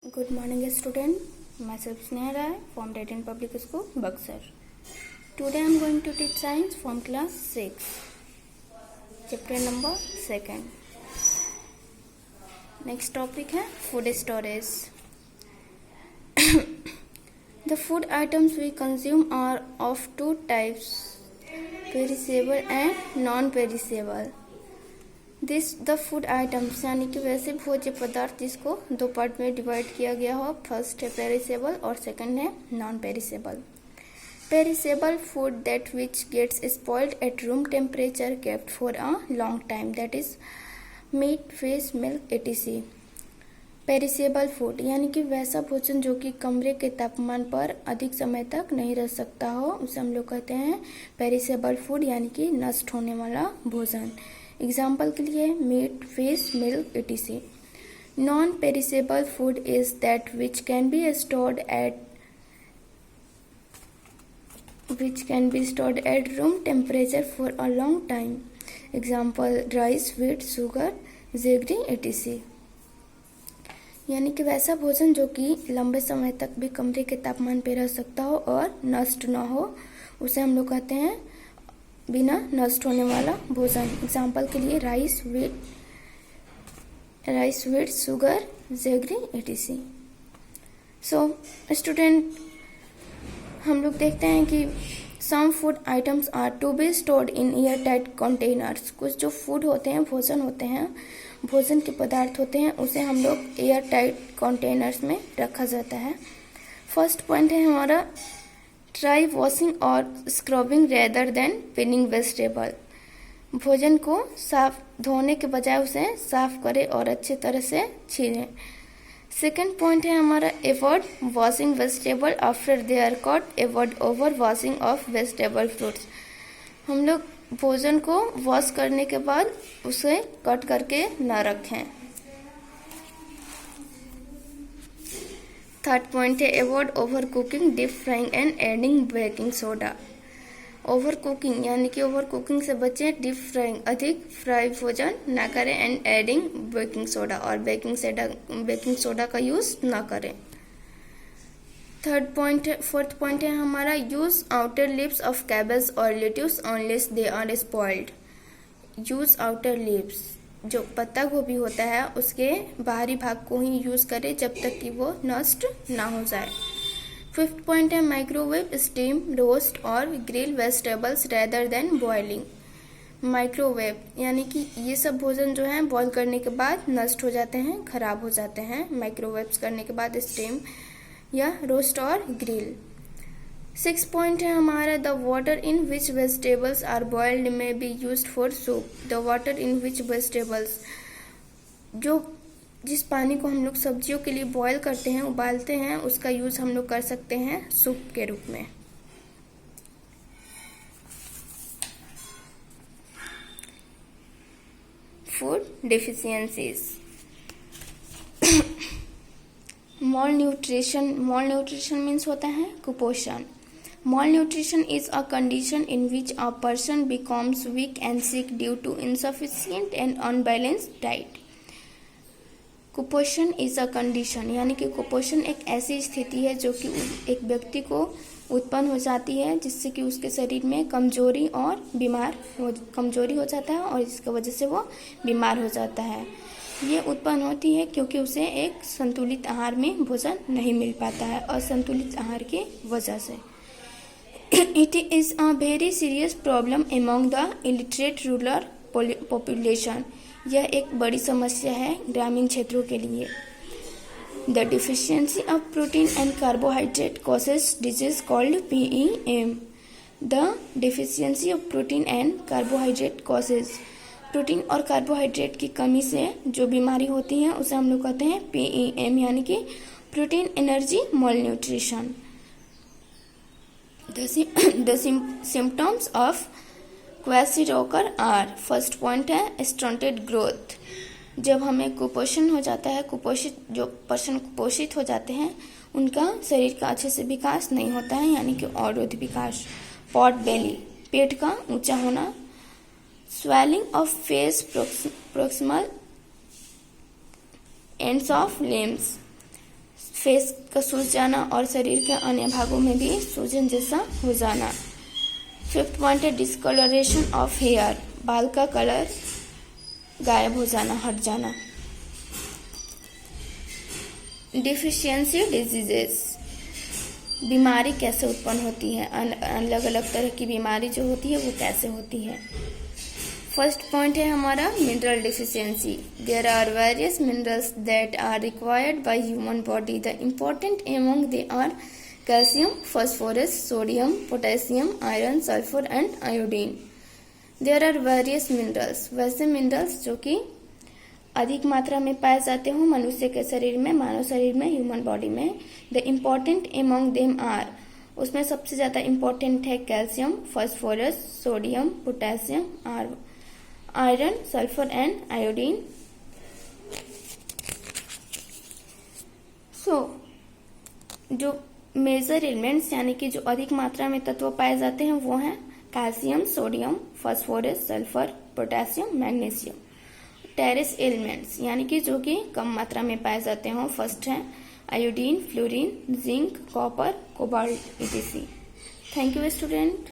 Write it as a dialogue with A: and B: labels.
A: Good morning, student. Myself Sneha Rai from Dayton Public School, Buxar. Today I am going to teach science from class 6, chapter number 2. Next topic है food storage. The food items we consume are of two types, perishable and non-perishable. The food items यानी कि वैसे भोज्य पदार्थ जिसको दो part में divide किया गया हो. फर्स्ट है पेरिसेबल और सेकंड है non perishable. Perishable food that which gets spoiled at room temperature kept for a long time, that is meat, fish, milk etc. Perishable food यानी कि वैसा भोजन जो कि कमरे के तापमान पर अधिक समय तक नहीं रह सकता हो, उसे हम लोग कहते हैं पेरिसेबल फूड यानी कि नष्ट होने वाला भोजन. एग्जाम्पल के लिए meat, fish, milk etc. Non perishable food is that which can be stored at room temperature for a long time. Example rice, wheat, sugar, jaggery etc. यानी कि वैसा भोजन जो कि लंबे समय तक भी कमरे के तापमान पर रह सकता हो और नष्ट न हो, उसे हम लोग कहते हैं बिना नष्ट होने वाला भोजन. एग्जाम्पल के लिए rice, wheat, sugar, jaggery etc. So student, हम लोग देखते हैं कि some food items are to be stored in air tight containers. कुछ जो फूड होते हैं, भोजन के पदार्थ होते हैं, उसे हम लोग एयर टाइट कंटेनर्स में रखा जाता है. फर्स्ट पॉइंट है हमारा ट्राई वॉशिंग और scrubbing rather than pinning vegetable. भोजन को साफ धोने के बजाय उसे साफ करें और अच्छी तरह से छीलें. सेकेंड पॉइंट है हमारा avoid washing vegetable after they are cut, avoid over washing of vegetable fruits. हम लोग भोजन को वॉश करने के बाद उसे कट करके न रखें. थर्ड पॉइंट है avoid over cooking, deep frying and adding baking soda. Over cooking यानी कि ओवर कुकिंग से बचें, डीप फ्राइंग अधिक फ्राई भोजन ना करें, एंड एडिंग बेकिंग सोडा और बेकिंग सोडा का यूज ना करें. फोर्थ पॉइंट है हमारा use outer leaves of cabbage और lettuce unless they are spoiled. Use outer leaves, जो पत्ता गोभी होता है उसके बाहरी भाग को ही यूज करें जब तक कि वो नष्ट ना हो जाए. फिफ्थ पॉइंट है माइक्रोवेव, स्टीम, रोस्ट और grill vegetables rather than boiling. Microwave यानी कि ये सब भोजन जो है बॉईल करने के बाद नष्ट हो जाते हैं, खराब हो जाते हैं. माइक्रोवेव्स करने के बाद स्टीम या रोस्ट और ग्रिल. सिक्स पॉइंट है हमारा the water in which vegetables are boiled may be used for soup. The water in which vegetables, जिस पानी को हम लोग सब्जियों के लिए बॉईल करते हैं, उबालते हैं, उसका यूज हम लोग कर सकते हैं सूप के रूप में. Food deficiencies. Malnutrition मीन्स होता है कुपोषण. Malnutrition is a condition in which a person becomes weak and sick due to insufficient and unbalanced diet. कुपोषण is a condition यानी कि कुपोषण एक ऐसी स्थिति है जो कि एक व्यक्ति को उत्पन्न हो जाती है जिससे कि उसके शरीर में कमजोरी हो जाता है और इसकी वजह से वो बीमार हो जाता है. ये उत्पन्न होती है क्योंकि उसे एक संतुलित आहार में भोजन नहीं मिल पाता है, असंतुलित आहार की वजह से. It is a very serious problem among the illiterate rural population. यह एक बड़ी समस्या है ग्रामीण क्षेत्रों के लिए. The deficiency of protein and carbohydrate causes disease called PEM. The deficiency of protein and carbohydrate causes, protein और कार्बोहाइड्रेट की कमी से जो बीमारी होती है उसे हम लोग कहते हैं PEM यानी कि protein energy malnutrition. The symptoms of kwashiorkor are, first point है स्टंटेड ग्रोथ. जब हमें कुपोषण हो जाता है, जो पर्सन कुपोषित हो जाते हैं उनका शरीर का अच्छे से विकास नहीं होता है यानी कि अवरोध विकास. पॉट बेली, पेट का ऊंचा होना. Swelling of face, proximal ends of limbs. Face का सूज जाना और शरीर के अन्य भागों में भी सूजन जैसा हो जाना। 5th पॉइंट है डिस्कलरेशन ऑफ हेयर, बाल का कलर गायब हो जाना, हट जाना। डिफिशियंसी डिजीजेस, बीमारी कैसे उत्पन्न होती है, अलग अलग तरह की बीमारी जो होती है वो कैसे होती है। फर्स्ट पॉइंट है हमारा mineral deficiency. There are various minerals that are required by human body. The important among they are calcium, phosphorus, sodium, potassium, iron, sulphur and iodine. There are various minerals, वैसे minerals जो कि अधिक मात्रा में पाए जाते हो मनुष्य के शरीर में, मानव शरीर में, ह्यूमन बॉडी में। The important among them are, उसमें सबसे ज्यादा इम्पोर्टेंट है calcium, phosphorus, sodium, potassium, iron, sulphur and iodine. जो मेजर एलिमेंट्स यानी कि जो अधिक मात्रा में तत्व पाए जाते हैं वो हैं calcium, sodium, phosphorus, sulphur, potassium, magnesium. Terrace elements यानी कि जो कि कम मात्रा में पाए जाते हैं, फर्स्ट है iodine, fluorine, zinc, copper, cobalt, etc. Thank you student.